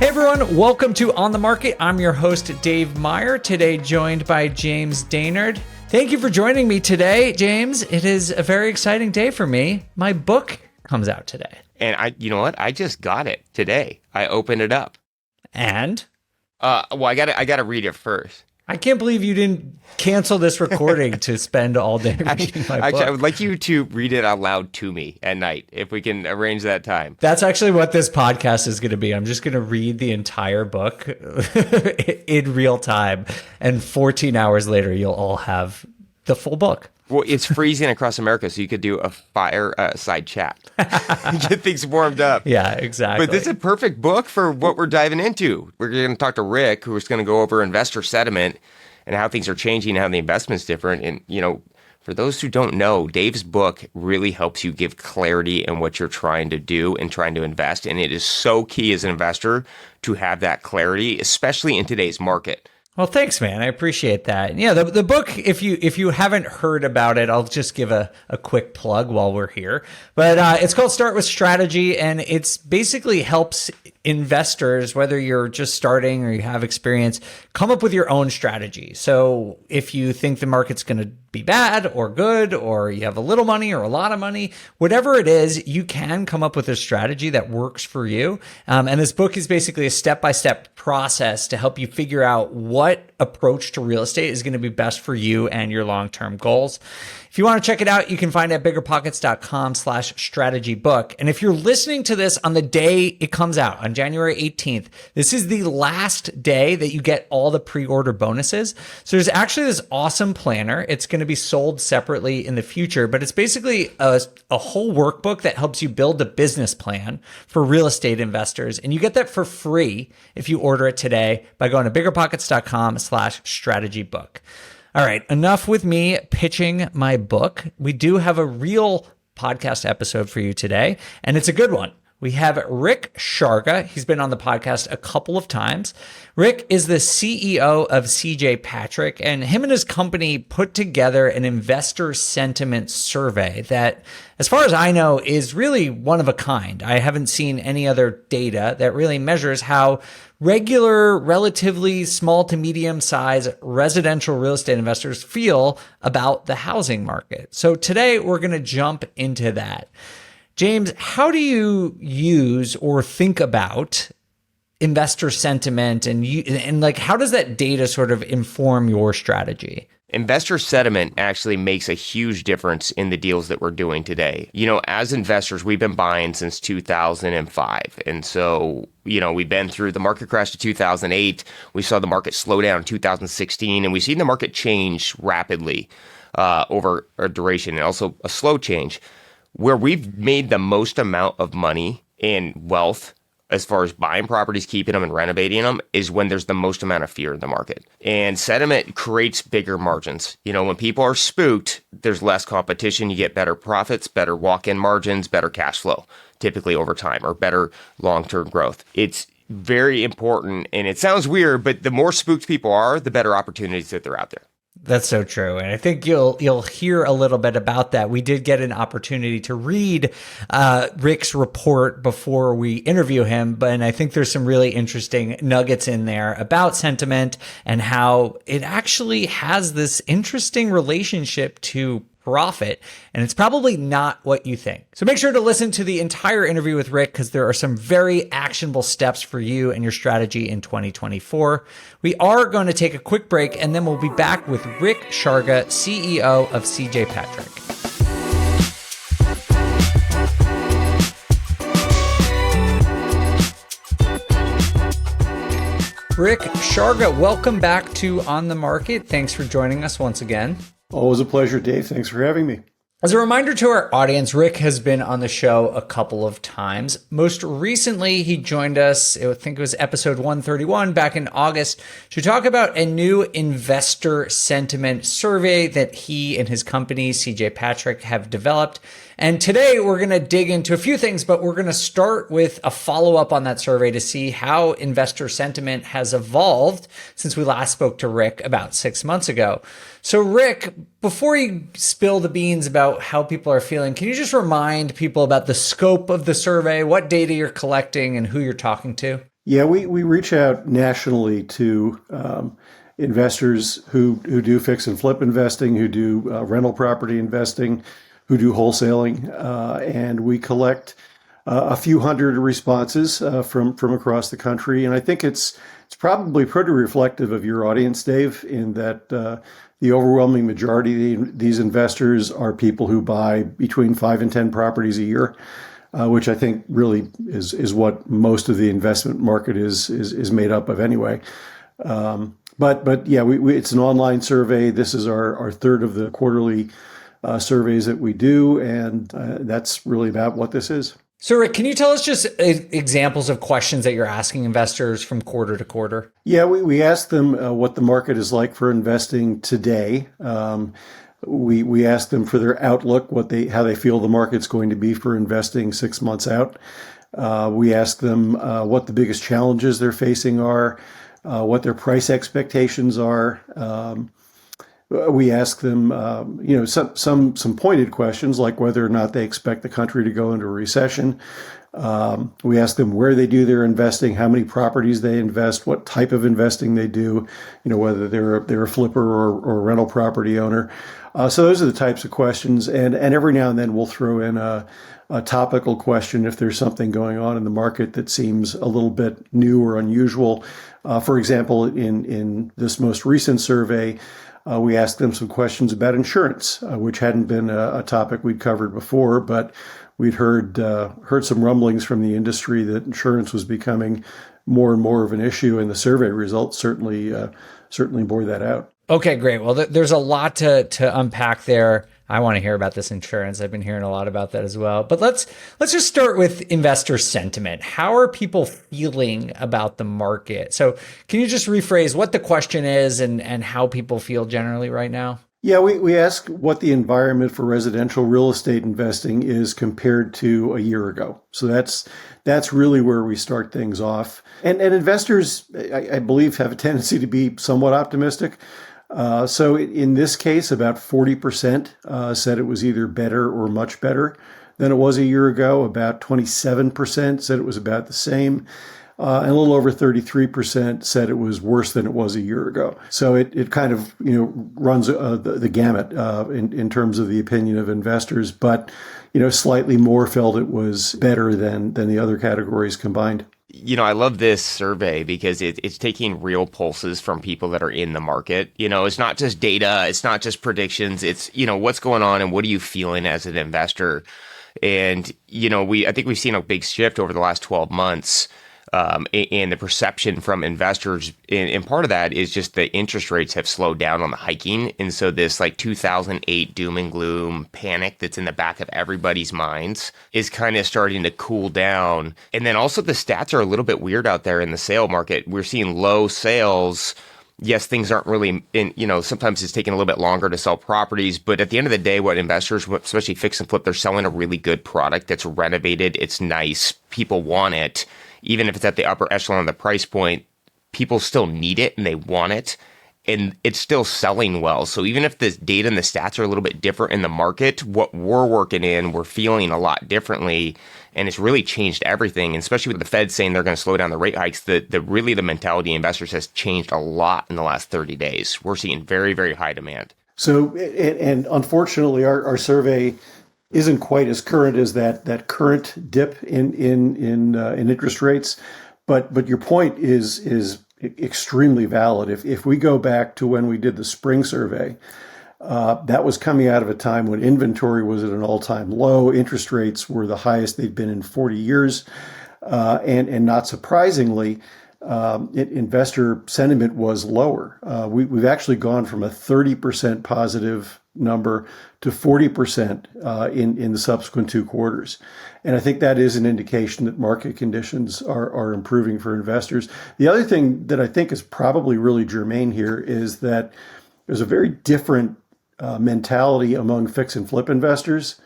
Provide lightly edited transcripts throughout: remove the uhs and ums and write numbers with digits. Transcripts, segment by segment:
Hey everyone, welcome to On the Market. I'm your host, Dave Meyer, today joined by James Daynard. Thank you for joining me today, James. It is a very exciting day for me. My book comes out today. And you know what? I just got it today. I opened it up. And? Well, I gotta read it first. I can't believe you didn't cancel this recording to spend all day reading my book. Actually, I would like you to read it out loud to me at night, if we can arrange that time. That's actually what this podcast is going to be. I'm just going to read the entire book in real time, and 14 hours later, you'll all have the full book. Well, it's freezing across America, so you could do a fireside chat. Get things warmed up. Yeah, exactly. But this is a perfect book for what we're diving into. We're going to talk to Rick, who's going to go over investor sentiment and how things are changing, how the investment's different. And, you know, for those who don't know, Dave's book really helps you give clarity in what you're trying to do and trying to invest. And it is so key as an investor to have that clarity, especially in today's market. Well, thanks, man. I appreciate that. Yeah, the book, if you haven't heard about it, I'll just give a quick plug while we're here. But it's called Start with Strategy, and it's basically helps investors, whether you're just starting or you have experience, come up with your own strategy. So if you think the market's going to be bad or good, or you have a little money or a lot of money, whatever it is, you can come up with a strategy that works for you. And this book is basically a step-by-step process to help you figure out what approach to real estate is going to be best for you and your long-term goals. If you want to check it out, you can find it at biggerpockets.com/strategy book. And if you're listening to this on the day it comes out, on January 18th, this is the last day that you get all the pre-order bonuses. So there's actually this awesome planner. It's going to be sold separately in the future, but it's basically a whole workbook that helps you build a business plan for real estate investors. And you get that for free if you order it today by going to biggerpockets.com/strategy book. All right, enough with me pitching my book. We do have a real podcast episode for you today, and it's a good one. We have Rick Sharga. He's been on the podcast a couple of times. Rick is the CEO of CJ Patrick, and him and his company put together an investor sentiment survey that, as far as I know, is really one of a kind. I haven't seen any other data that really measures how regular, relatively small to medium-sized residential real estate investors feel about the housing market. So today we're going to jump into that. James, how do you use or think about investor sentiment, and like how does that data sort of inform your strategy? Investor sentiment actually makes a huge difference in the deals that we're doing today. You know, as investors, we've been buying since 2005. And so, you know, we've been through the market crash of 2008. We saw the market slow down in 2016, and we've seen the market change rapidly over a duration, and also a slow change. Where we've made the most amount of money and wealth as far as buying properties, keeping them, and renovating them is when there's the most amount of fear in the market. And sentiment creates bigger margins. You know, when people are spooked, there's less competition. You get better profits, better walk-in margins, better cash flow, typically over time, or better long-term growth. It's very important, and it sounds weird, but the more spooked people are, the better opportunities that they're out there. That's so true. And I think you'll hear a little bit about that. We did get an opportunity to read Rick's report before we interview him, and I think there's some really interesting nuggets in there about sentiment and how it actually has this interesting relationship to profit, and it's probably not what you think. So make sure to listen to the entire interview with Rick, because there are some very actionable steps for you and your strategy in 2024. We are going to take a quick break, and then we'll be back with Rick Sharga, CEO of CJ Patrick. Rick Sharga, welcome back to On the Market. Thanks for joining us once again. Always a pleasure, Dave. Thanks for having me. As a reminder to our audience, Rick has been on the show a couple of times. Most recently, he joined us, I think it was episode 131 back in August, to talk about a new investor sentiment survey that he and his company, CJ Patrick, have developed. And today we're going to dig into a few things, but we're going to start with a follow-up on that survey to see how investor sentiment has evolved since we last spoke to Rick about 6 months ago. So Rick, before you spill the beans about how people are feeling, can you just remind people about the scope of the survey, what data you're collecting, and who you're talking to? Yeah, we reach out nationally to investors who do fix and flip investing, who do rental property investing, who do wholesaling, and we collect a few hundred responses from across the country. And I think it's probably pretty reflective of your audience, Dave, in that the overwhelming majority of these investors are people who buy between 5 and 10 properties a year. Which I think really is what most of the investment market is made up of anyway. But yeah, it's an online survey. This is our third of the quarterly surveys that we do, and that's really about what this is. So, Rick, can you tell us just examples of questions that you're asking investors from quarter to quarter? Yeah, we ask them what the market is like for investing today. We ask them for their outlook, how they feel the market's going to be for investing 6 months out. We ask them what the biggest challenges they're facing are, what their price expectations are. We ask them, some pointed questions like whether or not they expect the country to go into a recession. We ask them where they do their investing, how many properties they invest, what type of investing they do, whether they're a flipper or a rental property owner. So those are the types of questions. And every now and then we'll throw in a topical question if there's something going on in the market that seems a little bit new or unusual. For example, in this most recent survey, we asked them some questions about insurance, which hadn't been a topic we'd covered before, but we'd heard some rumblings from the industry that insurance was becoming more and more of an issue, and the survey results certainly bore that out. Okay, great. Well, there's a lot to unpack there. I want to hear about this insurance. I've been hearing a lot about that as well. But let's just start with investor sentiment. How are people feeling about the market? So can you just rephrase what the question is and how people feel generally right now? Yeah, we ask what the environment for residential real estate investing is compared to a year ago. So that's really where we start things off. And investors, I believe, have a tendency to be somewhat optimistic. So in this case, about 40% said it was either better or much better than it was a year ago. About 27% said it was about the same. And a little over 33% said it was worse than it was a year ago. So it kind of runs the gamut in terms of the opinion of investors, but slightly more felt it was better than the other categories combined. I love this survey because it's taking real pulses from people that are in the market. It's not just data, it's not just predictions. It's what's going on and what are you feeling as an investor. And I think we've seen a big shift over the last 12 months. And the perception from investors, and part of that is just the interest rates have slowed down on the hiking. And so this 2008 doom and gloom panic that's in the back of everybody's minds is kind of starting to cool down. And then also the stats are a little bit weird out there in the sale market. We're seeing low sales. Yes, things aren't really sometimes it's taking a little bit longer to sell properties, but at the end of the day, what investors, especially fix and flip, they're selling a really good product that's renovated. It's nice. People want it. Even if it's at the upper echelon of the price point, people still need it and they want it, and it's still selling well. So even if the data and the stats are a little bit different in the market, what we're working in, we're feeling a lot differently, and it's really changed everything. And especially with the Fed saying they're going to slow down the rate hikes, the mentality of investors has changed a lot in the last 30 days. We're seeing very, very high demand. So, and unfortunately, our survey isn't quite as current as that current dip in interest rates, but your point is extremely valid. If we go back to when we did the spring survey, that was coming out of a time when inventory was at an all-time low, interest rates were the highest they've been in 40 years, and not surprisingly, investor sentiment was lower. We've actually gone from a 30% positive number to 40% in the subsequent 2 quarters. And I think that is an indication that market conditions are improving for investors. The other thing that I think is probably really germane here is that there's a very different mentality among fix and flip investors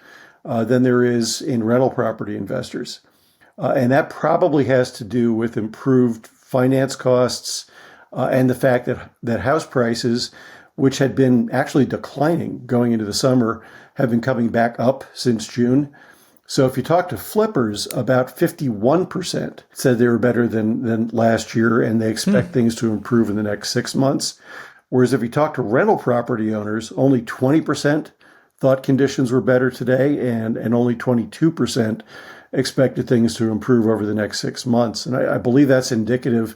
than there is in rental property investors. And that probably has to do with improved finance costs and the fact that house prices, which had been actually declining going into the summer, have been coming back up since June. So if you talk to flippers, about 51% said they were better than last year, and they expect things to improve in the next 6 months. Whereas if you talk to rental property owners, only 20% thought conditions were better today, and only 22% expected things to improve over the next 6 months. And I believe that's indicative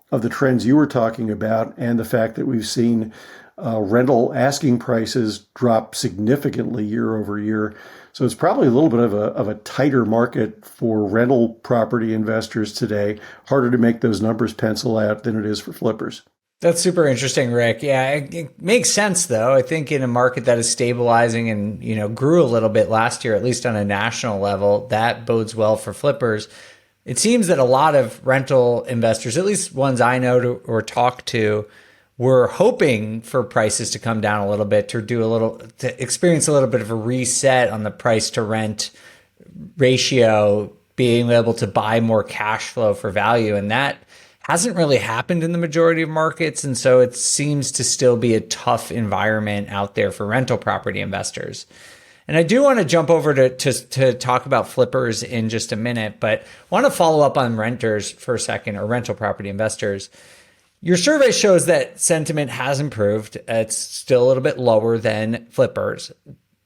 of the trends you were talking about and the fact that we've seen rental asking prices drop significantly year over year. So it's probably a little bit of a tighter market for rental property investors today. Harder to make those numbers pencil out than it is for flippers. That's super interesting, Rick. Yeah, it makes sense though. I think in a market that is stabilizing and, grew a little bit last year, at least on a national level, that bodes well for flippers. It seems that a lot of rental investors, at least ones I know or talk to, were hoping for prices to come down a little bit, to experience a little bit of a reset on the price to rent ratio, being able to buy more cash flow for value. And that hasn't really happened in the majority of markets. And so it seems to still be a tough environment out there for rental property investors. And I do want to jump over to talk about flippers in just a minute, but want to follow up on renters for a second, or rental property investors. Your survey shows that sentiment has improved. It's still a little bit lower than flippers.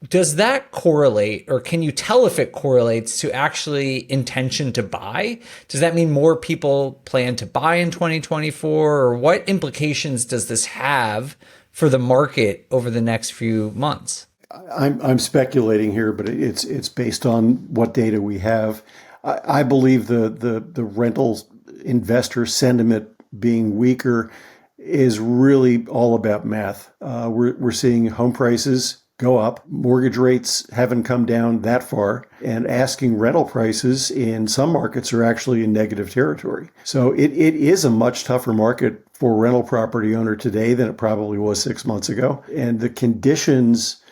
Does that correlate, or can you tell if it correlates to actually intention to buy? Does that mean more people plan to buy in 2024, or what implications does this have for the market over the next few months? I'm speculating here, but it's based on what data we have. I believe the rental investor sentiment being weaker is really all about math. We're seeing home prices go up. Mortgage rates haven't come down that far, and asking rental prices in some markets are actually in negative territory. So it is a much tougher market for a rental property owner today than it probably was 6 months ago. And the conditions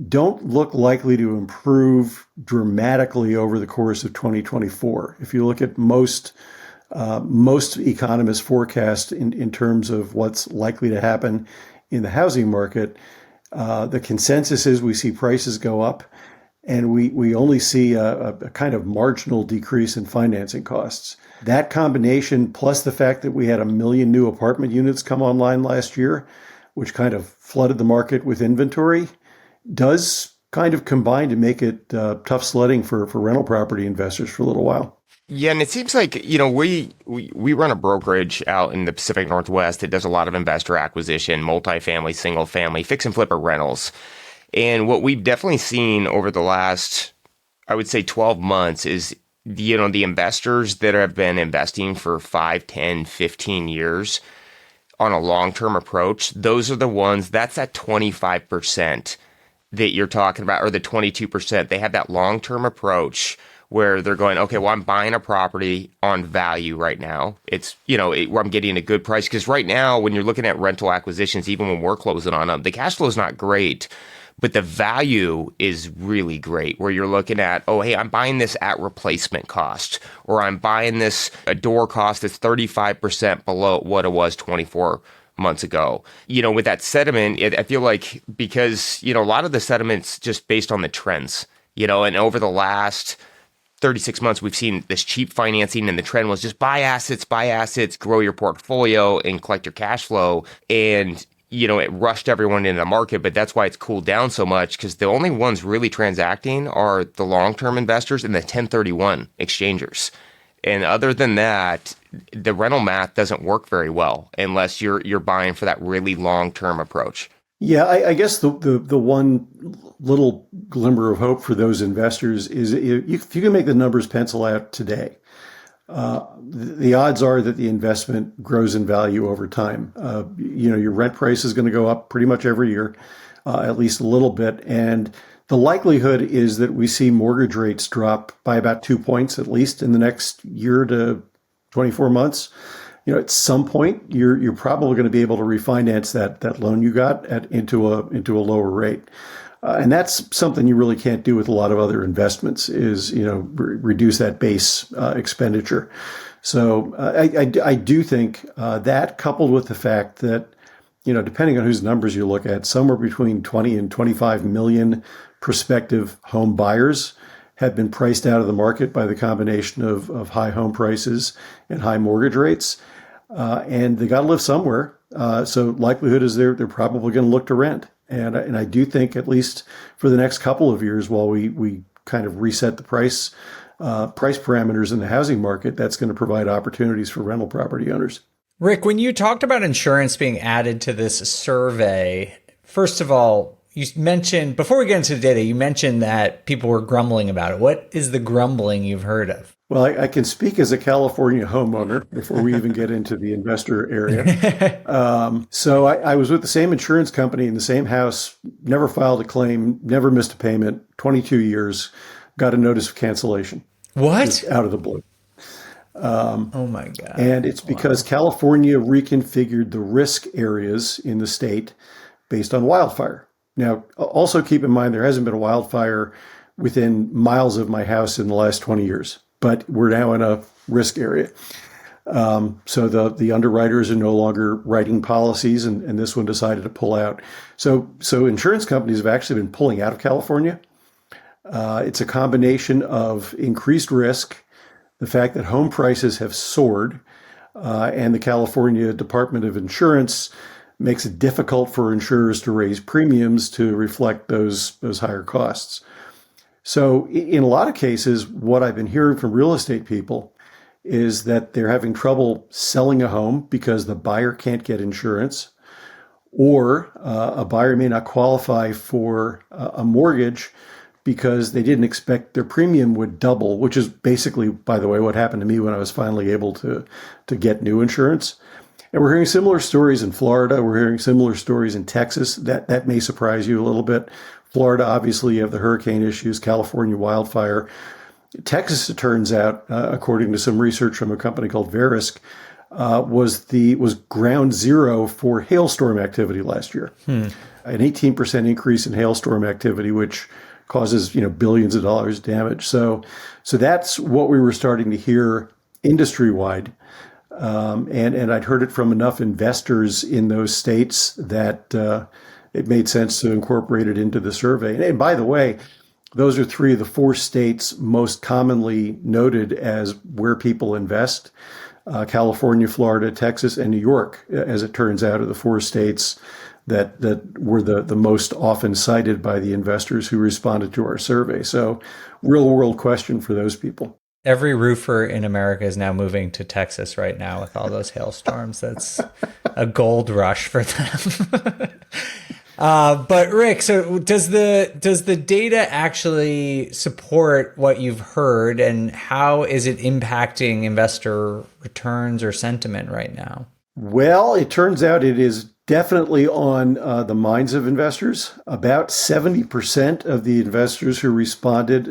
don't look likely to improve dramatically over the course of 2024. If you look at most economists' forecast in terms of what's likely to happen in the housing market, the consensus is we see prices go up, and we only see a kind of marginal decrease in financing costs. That combination, plus the fact that we had 1 million new apartment units come online last year, which kind of flooded the market with inventory, does kind of combine to make it tough sledding for rental property investors for a little while. Yeah, and it seems like, we run a brokerage out in the Pacific Northwest that does a lot of investor acquisition, multifamily, single family, fix and flipper rentals. And what we've definitely seen over the last, I would say 12 months is, the investors that have been investing for 5, 10, 15 years on a long-term approach, those are the ones, that's that 25% that you're talking about, or the 22%. They have that long-term approach where they're going, okay, well, I'm buying a property on value right now. It's, where I'm getting a good price. Because right now, when you're looking at rental acquisitions, even when we're closing on them, the cash flow is not great, but the value is really great, where you're looking at, oh, hey, I'm buying this at replacement cost, or I'm buying this a door cost that's 35% below what it was 24 months ago. With that sentiment, I feel like, because, a lot of the sentiment's just based on the trends, and over the last 36 months, we've seen this cheap financing, and the trend was just buy assets, grow your portfolio and collect your cash flow. And, it rushed everyone into the market, but that's why it's cooled down so much, because the only ones really transacting are the long-term investors and the 1031 exchangers. And other than that, the rental math doesn't work very well unless you're buying for that really long-term approach. Yeah, I guess the one little glimmer of hope for those investors is if you can make the numbers pencil out today, the odds are that the investment grows in value over time. Your rent price is going to go up pretty much every year, at least a little bit. And the likelihood is that we see mortgage rates drop by about 2 points, at least in the next year to 24 months. At some point, you're probably going to be able to refinance that loan you got into a lower rate. And that's something you really can't do with a lot of other investments, is, reduce that base expenditure. So I do think that, coupled with the fact that, depending on whose numbers you look at, somewhere between 20 and 25 million prospective home buyers have been priced out of the market by the combination of high home prices and high mortgage rates. And they got to live somewhere. So likelihood is they're probably going to look to rent. And I do think, at least for the next couple of years, while we kind of reset the price parameters in the housing market, that's going to provide opportunities for rental property owners. Rick, when you talked about insurance being added to this survey, first of all, you mentioned, before we get into the data, you mentioned that people were grumbling about it. What is the grumbling you've heard of? Well, I can speak as a California homeowner before we even get into the investor area. So I was with the same insurance company in the same house, never filed a claim, never missed a payment, 22 years, got a notice of cancellation. What? Just out of the blue. Oh my God. And it's because California reconfigured the risk areas in the state based on wildfire. Now, also keep in mind, there hasn't been a wildfire within miles of my house in the last 20 years, but we're now in a risk area. So the underwriters are no longer writing policies, and this one decided to pull out. So insurance companies have actually been pulling out of California. It's a combination of increased risk, the fact that home prices have soared, and the California Department of Insurance makes it difficult for insurers to raise premiums to reflect those higher costs. So in a lot of cases, what I've been hearing from real estate people is that they're having trouble selling a home because the buyer can't get insurance, or a buyer may not qualify for a mortgage because they didn't expect their premium would double, which is basically, by the way, what happened to me when I was finally able to get new insurance. And we're hearing similar stories in Florida. We're hearing similar stories in Texas. That may surprise you a little bit. Florida, obviously, you have the hurricane issues, California wildfire. Texas, it turns out, according to some research from a company called Verisk, was ground zero for hailstorm activity last year. An 18% increase in hailstorm activity, which causes billions of dollars damage. So that's what we were starting to hear industry-wide. And I'd heard it from enough investors in those states that it made sense to incorporate it into the survey. And by the way, those are 3 of the 4 states most commonly noted as where people invest. California, Florida, Texas, and New York, as it turns out, are the 4 states that were the most often cited by the investors who responded to our survey. So real world question for those people. Every roofer in America is now moving to Texas right now with all those hailstorms. That's a gold rush for them. But Rick, so does the data actually support what you've heard, and how is it impacting investor returns or sentiment right now? Well, it turns out it is definitely on the minds of investors. About 70% of the investors who responded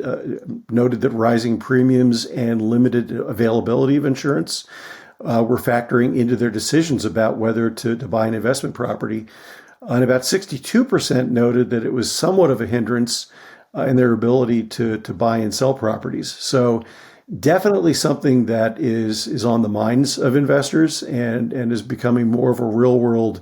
noted that rising premiums and limited availability of insurance were factoring into their decisions about whether to buy an investment property. And about 62% noted that it was somewhat of a hindrance in their ability to buy and sell properties. So definitely something that is on the minds of investors and is becoming more of a real world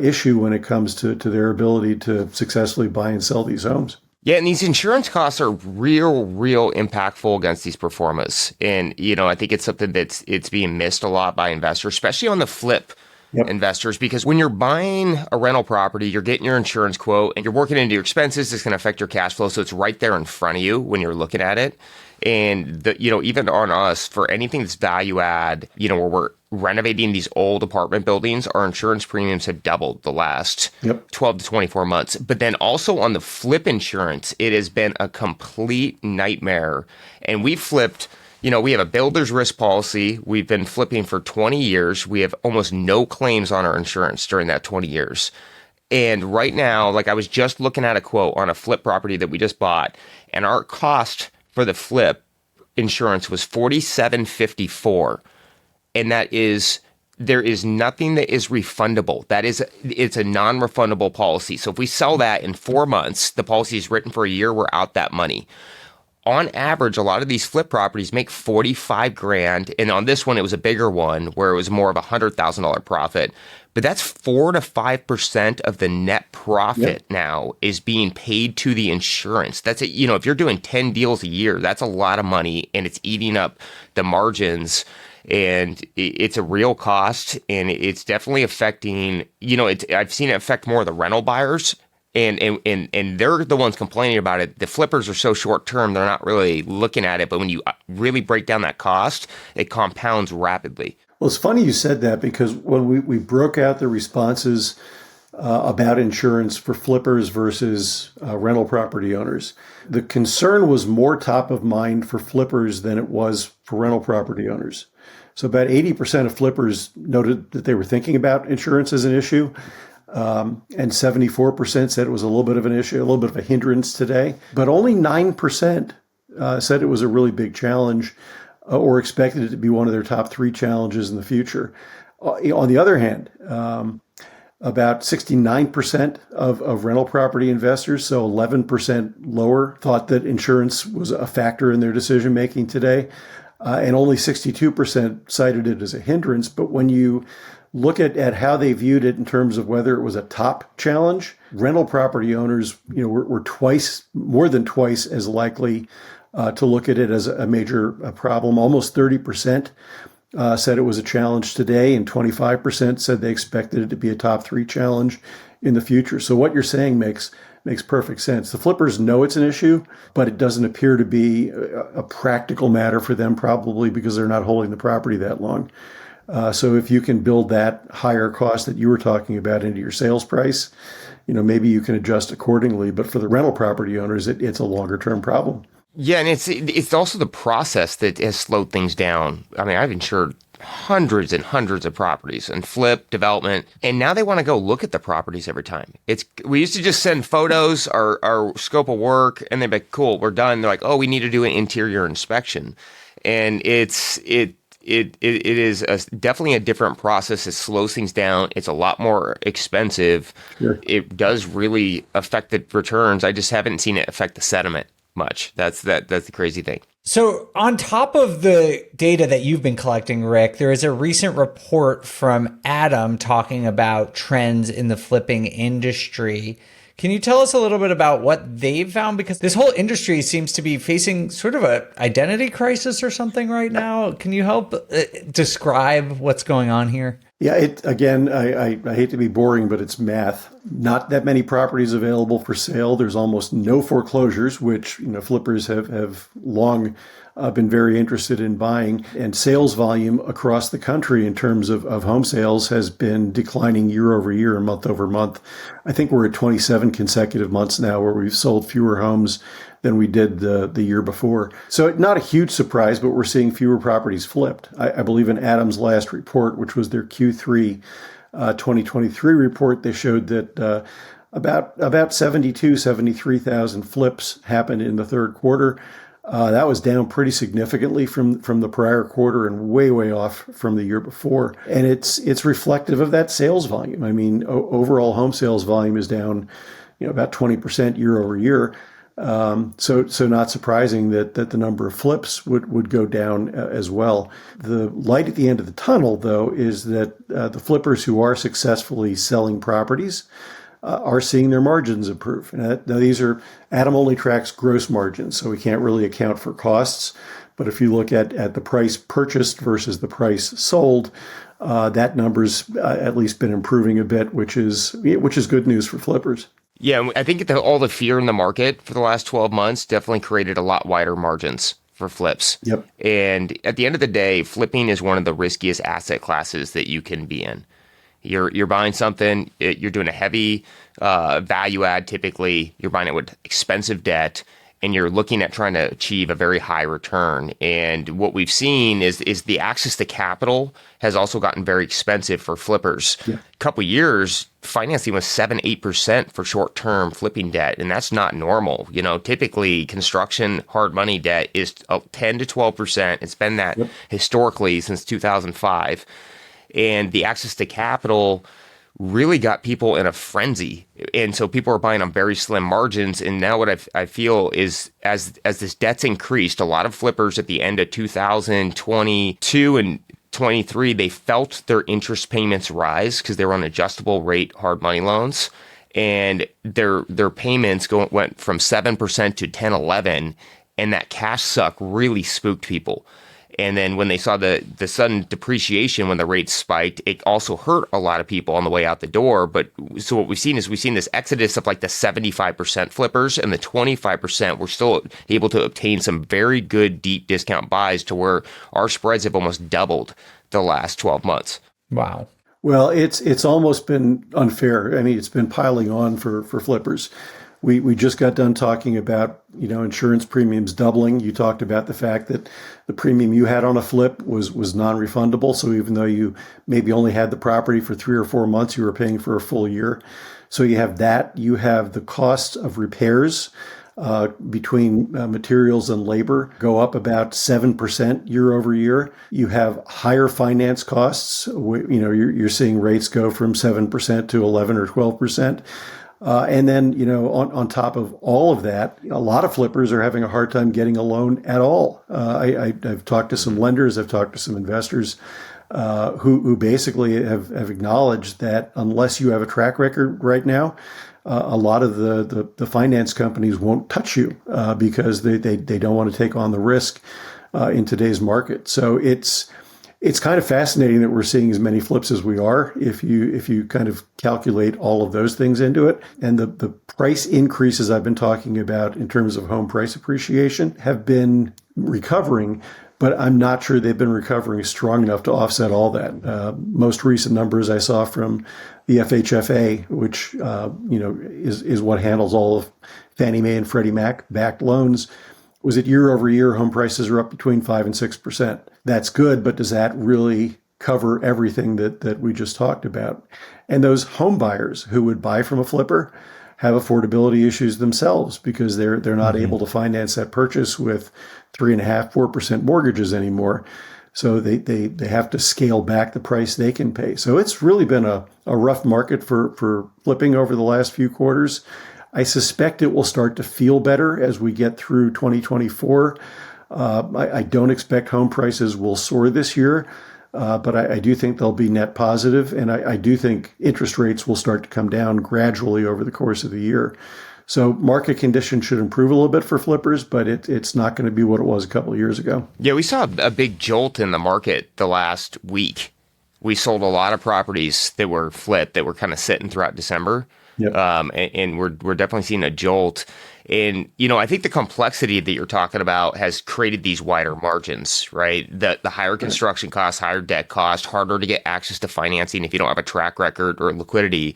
issue when it comes to their ability to successfully buy and sell these homes. Yeah, and these insurance costs are real impactful against these performers. And, I think it's something it's being missed a lot by investors, especially on the flip investors, because when you're buying a rental property, you're getting your insurance quote and you're working into your expenses. It's going to affect your cash flow. So it's right there in front of you when you're looking at it. And even on us, for anything that's value add, where we're renovating these old apartment buildings, our insurance premiums have doubled the last 12 to 24 months. But then also on the flip insurance, it has been a complete nightmare. And we've flipped, we have a builder's risk policy. We've been flipping for 20 years. We have almost no claims on our insurance during that 20 years. And right now, like I was just looking at a quote on a flip property that we just bought, and our cost for the flip insurance was $47.54, and there is nothing that is refundable. It's a non-refundable policy. So if we sell that in 4 months, the policy is written for a year, we're out that money. on average, a lot of these flip properties make 45 grand. And on this one, it was a bigger one where it was more of $100,000 profit. But that's 4 to 5% of the net profit now is being paid to the insurance. That's it. You know, if you're doing 10 deals a year, that's a lot of money, and it's eating up the margins. And it's a real cost, and it's definitely affecting, you know, I've seen it affect more of the rental buyers. And they're the ones complaining about it. The flippers are so short term, they're not really looking at it. But when you really break down that cost, it compounds rapidly. Well, it's funny you said that, because when we broke out the responses about insurance for flippers versus rental property owners, the concern was more top of mind for flippers than it was for rental property owners. So about 80% of flippers noted that they were thinking about insurance as an issue. And 74% said it was a little bit of an issue, a little bit of a hindrance today. But only 9% said it was a really big challenge or expected it to be one of their top 3 challenges in the future. On the other hand, about 69% of rental property investors, so 11% lower, thought that insurance was a factor in their decision making today. And only 62% cited it as a hindrance. But when you look at how they viewed it in terms of whether it was a top challenge, rental property owners, were more than twice as likely to look at it as a major problem. Almost 30% said it was a challenge today, and 25% said they expected it to be a top 3 challenge in the future. So what you're saying makes perfect sense. The flippers know it's an issue, but it doesn't appear to be a practical matter for them, probably because they're not holding the property that long. So if you can build that higher cost that you were talking about into your sales price, maybe you can adjust accordingly. But for the rental property owners, it's a longer term problem. Yeah, and it's also the process that has slowed things down. I mean, I've insured hundreds and hundreds of properties and flip development, and now they want to go look at the properties every time. We used to just send photos, our scope of work, and they'd be like, cool, we're done. They're like, oh, we need to do an interior inspection, and it is definitely a different process. It slows things down. It's a lot more expensive. Sure. It does really affect the returns. I just haven't seen it affect the sentiment much. That's the crazy thing. So on top of the data that you've been collecting, Rick, there is a recent report from Adam talking about trends in the flipping industry. Can you tell us a little bit about what they've found? Because this whole industry seems to be facing sort of an identity crisis or something right now. Can you help describe what's going on here? Yeah, I hate to be boring, but it's math. Not that many properties available for sale. There's almost no foreclosures, which flippers have long been very interested in buying. And sales volume across the country in terms of home sales has been declining year over year and month over month. I think we're at 27 consecutive months now where we've sold fewer homes than we did the year before. So not a huge surprise, but we're seeing fewer properties flipped. I believe in Adam's last report, which was their Q3 2023 report, they showed that about 73,000 flips happened in the third quarter. That was down pretty significantly from the prior quarter and way off from the year before. And it's reflective of that sales volume. I mean, overall home sales volume is down, about 20% year over year. So not surprising that the number of flips would go down as well. The light at the end of the tunnel, though, is that the flippers who are successfully selling properties are seeing their margins improve. Now these are, Adam only tracks gross margins, so we can't really account for costs. But if you look at the price purchased versus the price sold, that number's at least been improving a bit, which is good news for flippers. Yeah, I think all the fear in the market for the last 12 months definitely created a lot wider margins for flips. Yep. And at the end of the day, flipping is one of the riskiest asset classes that you can be in. You're buying something, you're doing a heavy value add typically, you're buying it with expensive debt, and you're looking at trying to achieve a very high return. And what we've seen is the access to capital has also gotten very expensive for flippers. Yeah. A couple of years, financing was 7-8% for short-term flipping debt, and that's not normal. Typically construction hard money debt is 10 to 12%. It's been that historically since 2005. And the access to capital really got people in a frenzy. And so people are buying on very slim margins. And now what I feel is as this debt's increased, a lot of flippers at the end of 2022 and 23, they felt their interest payments rise because they were on adjustable rate hard money loans. And their payments went from 7% to 10, 11, and that cash suck really spooked people. And then when they saw the sudden depreciation when the rates spiked, it also hurt a lot of people on the way out the door. But so what we've seen this exodus of like the 75% flippers, and the 25% we're still able to obtain some very good deep discount buys to where our spreads have almost doubled the last 12 months. Wow. Well, it's almost been unfair. I mean, it's been piling on for flippers. We just got done talking about, insurance premiums doubling. You talked about the fact that the premium you had on a flip was non-refundable. So even though you maybe only had the property for 3 or 4 months, you were paying for a full year. So you have that. You have the cost of repairs between materials and labor go up about 7% year over year. You have higher finance costs. You're seeing rates go from 7% to 11 or 12%. And then, on top of all of that, a lot of flippers are having a hard time getting a loan at all. I've talked to some lenders, I've talked to some investors who basically have acknowledged that unless you have a track record right now, a lot of the finance companies won't touch you because they don't want to take on the risk in today's market. So it's kind of fascinating that we're seeing as many flips as we are if you kind of calculate all of those things into it. And the price increases I've been talking about in terms of home price appreciation have been recovering, but I'm not sure they've been recovering strong enough to offset all that. Most recent numbers I saw from the FHFA, which is what handles all of Fannie Mae and Freddie Mac backed loans, was that year over year, home prices are up between 5 and 6%. That's good, but does that really cover everything that we just talked about? And those home buyers who would buy from a flipper have affordability issues themselves because they're not able to finance that purchase with 3.5%, 4% mortgages anymore. So they have to scale back the price they can pay. So it's really been a rough market for flipping over the last few quarters. I suspect it will start to feel better as we get through 2024. I don't expect home prices will soar this year, but I do think they'll be net positive, and I do think interest rates will start to come down gradually over the course of the year. So market conditions should improve a little bit for flippers, but it's not going to be what it was a couple of years ago. Yeah, we saw a big jolt in the market the last week. We sold a lot of properties that were flipped that were kind of sitting throughout December. Yep. And we're definitely seeing a jolt. And, I think the complexity that you're talking about has created these wider margins, right? The higher construction costs, higher debt costs, harder to get access to financing if you don't have a track record or liquidity.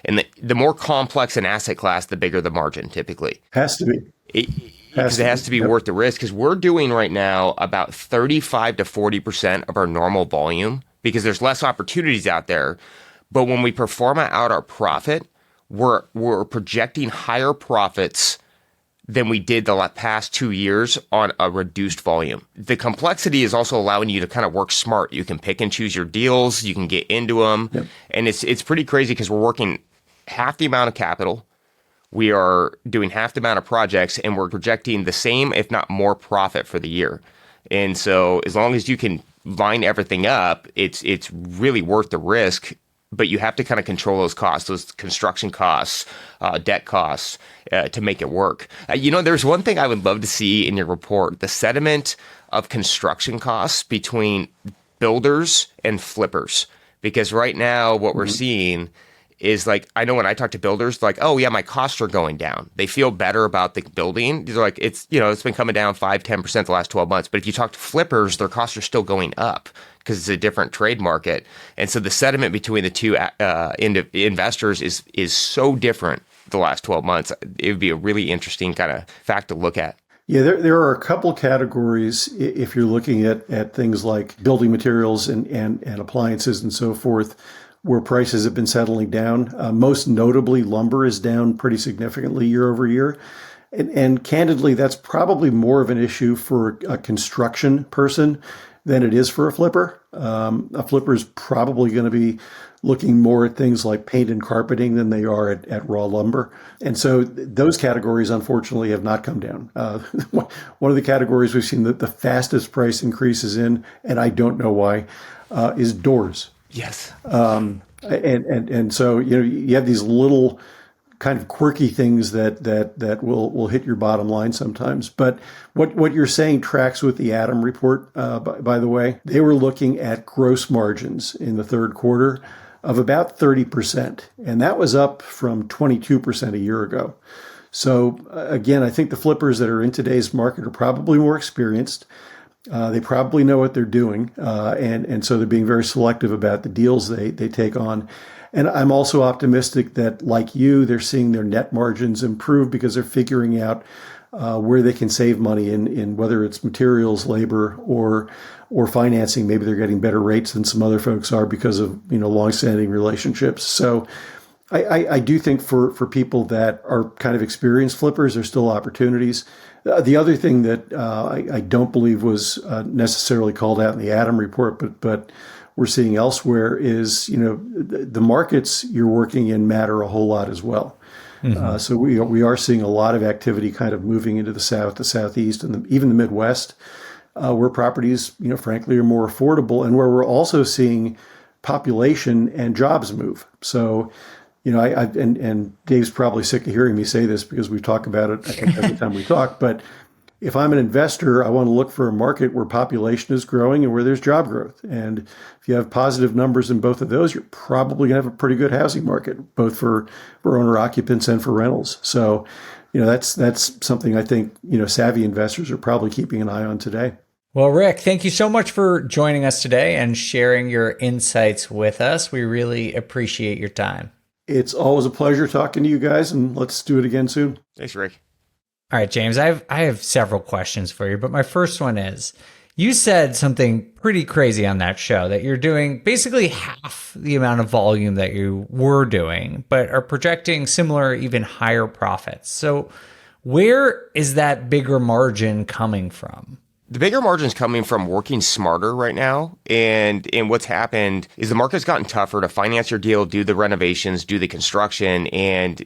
And the more complex an asset class, the bigger the margin typically. Has to be. Because it has to be worth the risk. Because we're doing right now about 35 to 40% of our normal volume because there's less opportunities out there. But when we perform out our profit, we're projecting higher profits than we did the past 2 years on a reduced volume. The complexity is also allowing you to kind of work smart. You can pick and choose your deals. You can get into them. Yep. And it's pretty crazy because we're working half the amount of capital. We are doing half the amount of projects, and we're projecting the same, if not more, profit for the year. And so as long as you can line everything up, it's really worth the risk. But you have to kind of control those costs, those construction costs, debt costs, to make it work. There's one thing I would love to see in your report, the sentiment of construction costs between builders and flippers. Because right now what we're seeing is like, I know when I talk to builders, like, oh yeah, my costs are going down. They feel better about the building. They're like, it's been coming down 5-10% the last 12 months. But if you talk to flippers, their costs are still going up because it's a different trade market. And so the sentiment between the two investors is so different the last 12 months. It would be a really interesting kind of fact to look at. Yeah, there are a couple categories if you're looking at things like building materials and appliances and so forth, where prices have been settling down. Most notably, lumber is down pretty significantly year over year. And candidly, that's probably more of an issue for a construction person than it is for a flipper. A flipper is probably going to be looking more at things like paint and carpeting than they are at raw lumber. And so those categories, unfortunately, have not come down. One of the categories we've seen the fastest price increases in, and I don't know why, is doors. Yes. And so, you have these little kind of quirky things that will hit your bottom line sometimes. But what you're saying tracks with the Adam report, by the way. They were looking at gross margins in the third quarter of about 30%. And that was up from 22% a year ago. So again, I think the flippers that are in today's market are probably more experienced. They probably know what they're doing. And so they're being very selective about the deals they take on. And I'm also optimistic that, like you, they're seeing their net margins improve because they're figuring out where they can save money in whether it's materials, labor, or financing. Maybe they're getting better rates than some other folks are because of longstanding relationships. So I do think for people that are kind of experienced flippers, there's still opportunities. The other thing that I don't believe was necessarily called out in the Adam report, but we're seeing elsewhere is, the markets you're working in matter a whole lot as well. Mm-hmm. So we are seeing a lot of activity kind of moving into the South, the Southeast, and even the Midwest, where properties, frankly, are more affordable, and where we're also seeing population and jobs move. So, and Dave's probably sick of hearing me say this because we talk about it, I think, every time we talk, but if I'm an investor, I want to look for a market where population is growing and where there's job growth. And if you have positive numbers in both of those, you're probably going to have a pretty good housing market, both for owner occupants and for rentals. So, that's something I think, savvy investors are probably keeping an eye on today. Well, Rick, thank you so much for joining us today and sharing your insights with us. We really appreciate your time. It's always a pleasure talking to you guys, and let's do it again soon. Thanks, Rick. All right, James, I have several questions for you, but my first one is, you said something pretty crazy on that show, that you're doing basically half the amount of volume that you were doing, but are projecting similar, even higher profits. So where is that bigger margin coming from? The bigger margin is coming from working smarter right now. And what's happened is the market's gotten tougher to finance your deal, do the renovations, do the construction. And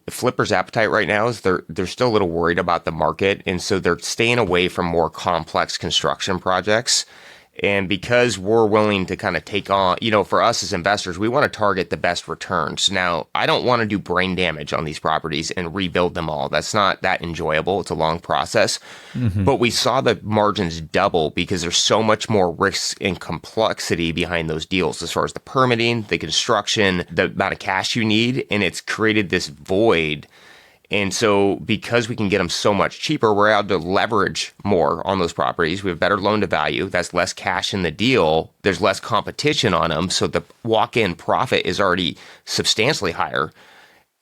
flippers' appetite right now is they're still a little worried about the market. And so they're staying away from more complex construction projects. And because we're willing to kind of take on, for us as investors, we want to target the best returns. Now, I don't want to do brain damage on these properties and rebuild them all. That's not that enjoyable. It's a long process. Mm-hmm. But we saw the margins double because there's so much more risk and complexity behind those deals as far as the permitting, the construction, the amount of cash you need. And it's created this void. And so because we can get them so much cheaper, we're able to leverage more on those properties. We have better loan to value. That's less cash in the deal. There's less competition on them. So the walk-in profit is already substantially higher.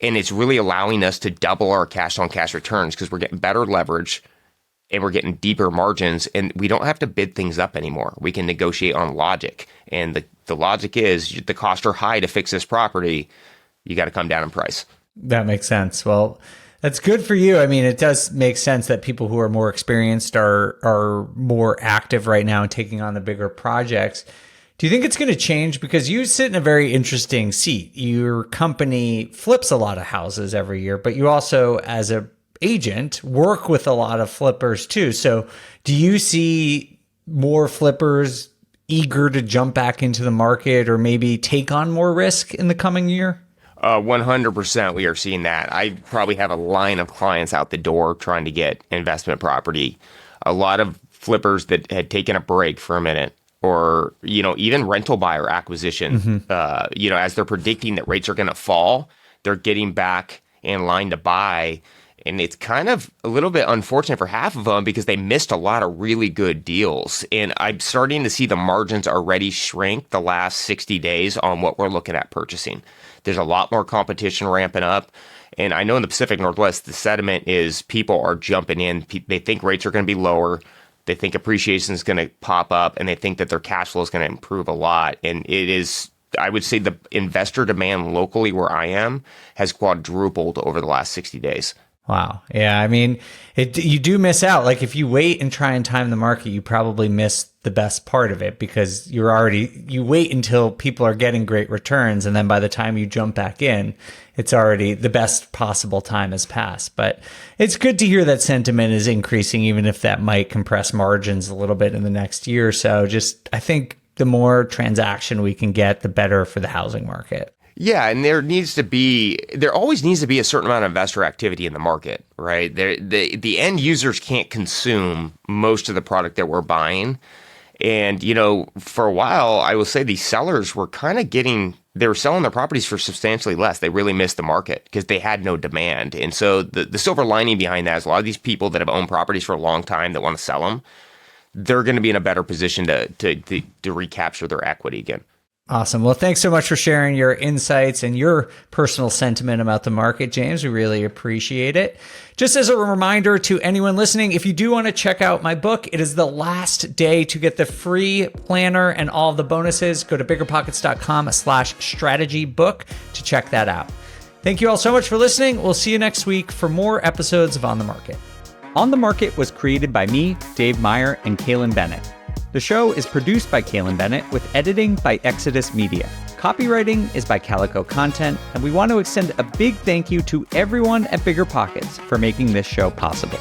And it's really allowing us to double our cash on cash returns because we're getting better leverage and we're getting deeper margins. And we don't have to bid things up anymore. We can negotiate on logic. And the logic is the costs are high to fix this property. You got to come down in price. That makes sense. Well, that's good for you. I mean, it does make sense that people who are more experienced are more active right now and taking on the bigger projects. Do you think it's going to change? Because you sit in a very interesting seat. Your company flips a lot of houses every year, but you also, as an agent, work with a lot of flippers too. So do you see more flippers eager to jump back into the market or maybe take on more risk in the coming year? 100% we are seeing that. I probably have a line of clients out the door trying to get investment property. A lot of flippers that had taken a break for a minute or, even rental buyer acquisition, as they're predicting that rates are going to fall, they're getting back in line to buy. And it's kind of a little bit unfortunate for half of them because they missed a lot of really good deals. And I'm starting to see the margins already shrink the last 60 days on what we're looking at purchasing. There's a lot more competition ramping up. And I know in the Pacific Northwest, the sentiment is people are jumping in. They think rates are going to be lower. They think appreciation is going to pop up. And they think that their cash flow is going to improve a lot. And it is, I would say the investor demand locally where I am has quadrupled over the last 60 days. Wow. Yeah. I mean, you do miss out. Like if you wait and try and time the market, you probably miss the best part of it because you wait until people are getting great returns. And then by the time you jump back in, it's already the best possible time has passed. But it's good to hear that sentiment is increasing, even if that might compress margins a little bit in the next year or so. I think the more transaction we can get, the better for the housing market. Yeah, and there always needs to be a certain amount of investor activity in the market, right? The end users can't consume most of the product that we're buying. And, for a while, I will say these sellers were they were selling their properties for substantially less. They really missed the market because they had no demand. And so the silver lining behind that is a lot of these people that have owned properties for a long time that want to sell them, they're going to be in a better position to recapture their equity again. Awesome. Well, thanks so much for sharing your insights and your personal sentiment about the market, James. We really appreciate it. Just as a reminder to anyone listening, if you do want to check out my book, it is the last day to get the free planner and all the bonuses. Go to biggerpockets.com/strategy book to check that out. Thank you all so much for listening. We'll see you next week for more episodes of On the Market. On the Market was created by me, Dave Meyer, and Kaylin Bennett. The show is produced by Kaylin Bennett with editing by Exodus Media. Copywriting is by Calico Content, and we want to extend a big thank you to everyone at Bigger Pockets for making this show possible.